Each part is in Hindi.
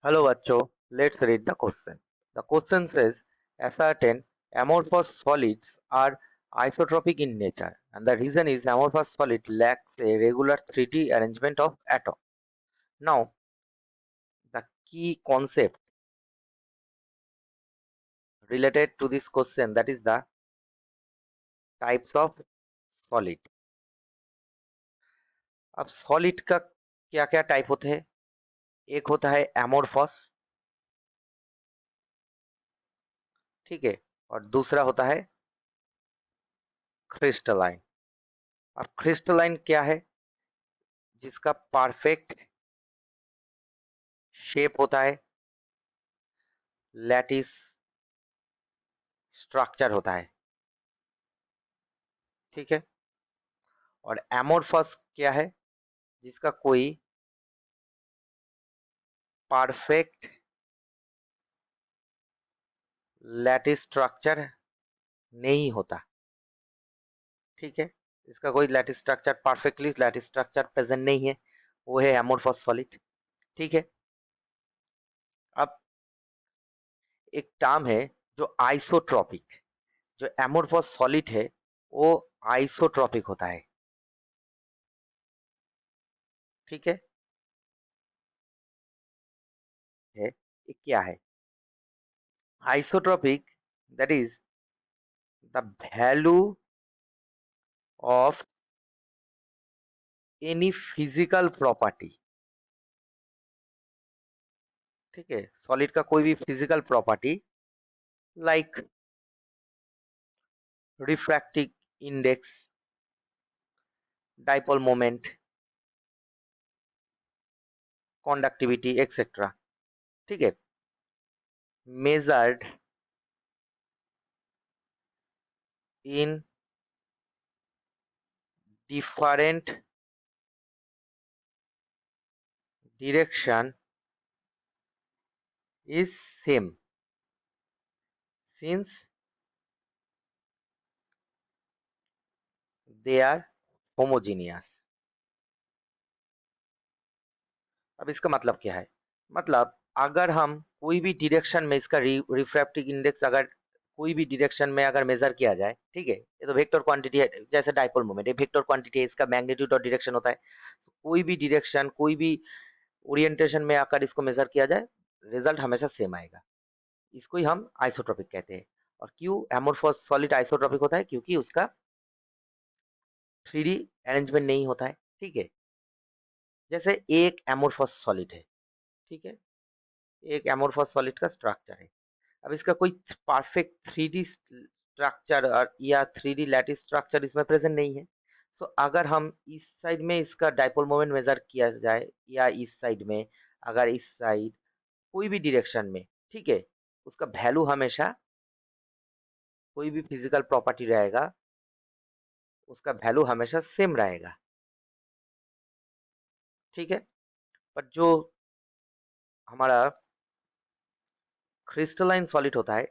Hello बच्चों, let's read the question. The question says, ascertain amorphous solids are isotropic in nature, and the reason is amorphous solid lacks a regular 3D arrangement of atom. Now, the key concept related to this question, that is the types of solid. अब सॉलिड का क्या क्या टाइप होते हैं? एक होता है एमोरफस, ठीक है, और दूसरा होता है क्रिस्टलाइन। अब क्रिस्टलाइन क्या है? जिसका परफेक्ट शेप होता है, लैटिस स्ट्रक्चर होता है, ठीक है। और एमोरफस क्या है? जिसका कोई परफेक्ट लैटिस स्ट्रक्चर नहीं होता, ठीक है। इसका कोई lattice structure, perfectly lattice structure present नहीं है, वो है एमोरफस सॉलिड, ठीक है। अब एक टर्म है जो आइसोट्रॉपिक, जो एमोरफस सॉलिड है वो आइसोट्रॉपिक होता है, ठीक है। ये क्या है? Isotropic, that is the value of any physical property, ठीक है। सॉलिड का कोई भी physical property, like refractive index, dipole moment, conductivity etcetera, ठीक है, measured in different direction is same since they are homogeneous। अब इसका मतलब क्या है? मतलब अगर हम कोई भी डायरेक्शन में इसका रिफ्रैक्टिव इंडेक्स अगर कोई भी डायरेक्शन में अगर मेजर किया जाए, ठीक है, ये तो वेक्टर क्वांटिटी है, जैसे डाइपोल मोमेंट ये वेक्टर क्वांटिटी है, इसका मैग्नीट्यूड और डायरेक्शन होता है। तो कोई भी डायरेक्शन, कोई भी ओरिएंटेशन में आकर इसको मेजर किया जाए, रिजल्ट हमेशा सेम आएगा। इसको ही हम आइसोट्रोपिक कहते हैं। और क्यों एमोरफस सॉलिड आइसोट्रोपिक होता है? क्योंकि उसका 3D अरेंजमेंट नहीं होता है, ठीक है। जैसे एक एमोरफस सॉलिड है, ठीक है, एक एमोरफस सॉलिड का स्ट्रक्चर है। अब इसका कोई परफेक्ट 3D स्ट्रक्चर या 3D लैटिस स्ट्रक्चर इसमें प्रेजेंट नहीं है। तो अगर हम इस साइड में इसका डाइपोल मोमेंट मेजर किया जाए, या इस साइड में, अगर इस साइड कोई भी डायरेक्शन में, ठीक है, उसका वैल्यू हमेशा, कोई भी फिजिकल प्रॉपर्टी रहेगा उसका वैल्यू हमेशा सेम रहेगा, ठीक है। पर जो हमारा क्रिस्टलाइन सॉलिड होता है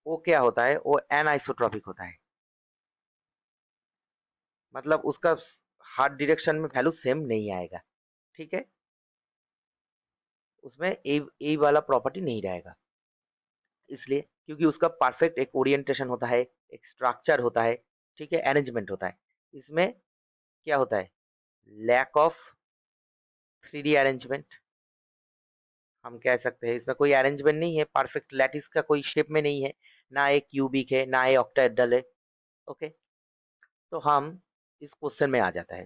वो क्या होता है? वो एनआइसोट्रॉपिक होता है। मतलब उसका हर डायरेक्शन में वैल्यू सेम नहीं आएगा, ठीक है। उसमें ए वाला प्रॉपर्टी नहीं रहेगा, इसलिए क्योंकि उसका परफेक्ट एक ओरिएंटेशन होता है, एक स्ट्रक्चर होता है, ठीक है, अरेंजमेंट होता है। इसमें क्या होता है? लैक ऑफ 3D अरेंजमेंट, हम कह सकते हैं इसमें कोई अरेंजमेंट नहीं है, परफेक्ट लैटिस का कोई शेप में नहीं है, ना एक क्यूबिक है ना एक ऑक्टाहेड्रल है, ओके। तो हम इस क्वेश्चन में आ जाता है।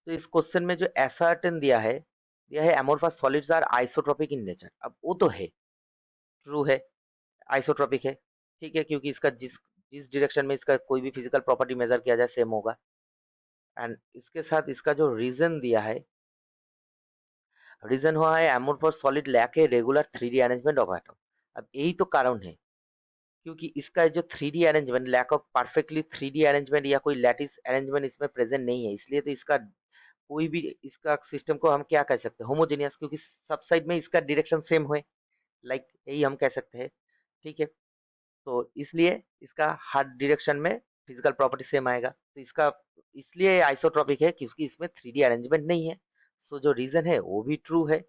तो इस क्वेश्चन में जो एसर्टेन दिया है amorphous solids are isotropic in nature. अब वो तो है, ट्रू है, आइसोट्रोपिक है, ठीक है, क्योंकि इसका जिस जिस डायरेक्शन में इसका कोई भी फिजिकल प्रॉपर्टी मेजर किया जाए सेम होगा। एंड इसके साथ इसका जो रीजन दिया है, रीजन हुआ है amorphous solid lack a regular 3D arrangement of atom. अब यही तो कारण है, क्योंकि इसका जो 3D arrangement, lack of perfectly 3D arrangement या कोई लैटिस अरेंजमेंट इसमें प्रेजेंट नहीं है, इसलिए तो इसका कोई भी इसका सिस्टम को हम क्या कह सकते हैं? होमोजेनियस, क्योंकि सब साइड में इसका डायरेक्शन सेम है, लाइक यही हम कह सकते हैं, ठीक है। तो इसलिए इसका हर डायरेक्शन में फिजिकल प्रॉपर्टी सेम आएगा। तो इसका इसलिए आइसोट्रोपिक है क्योंकि इसमें 3D अरेंजमेंट नहीं है। सो जो रीज़न है वो भी ट्रू है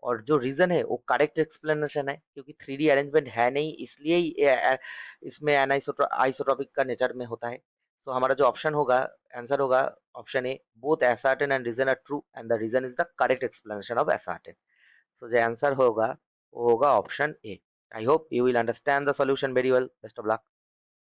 और जो रीज़न है वो करेक्ट एक्सप्लेनेशन है क्योंकि 3D अरेंजमेंट है नहीं इसलिए ही इसमें आइसोट्रॉपिक का नेचर में होता है। सो हमारा जो ऑप्शन होगा आंसर होगा option A both assertion and reason are true and the reason is the correct explanation of assertion. So जो आंसर होगा वो होगा option A. I hope you will understand the solution very well. Best of luck.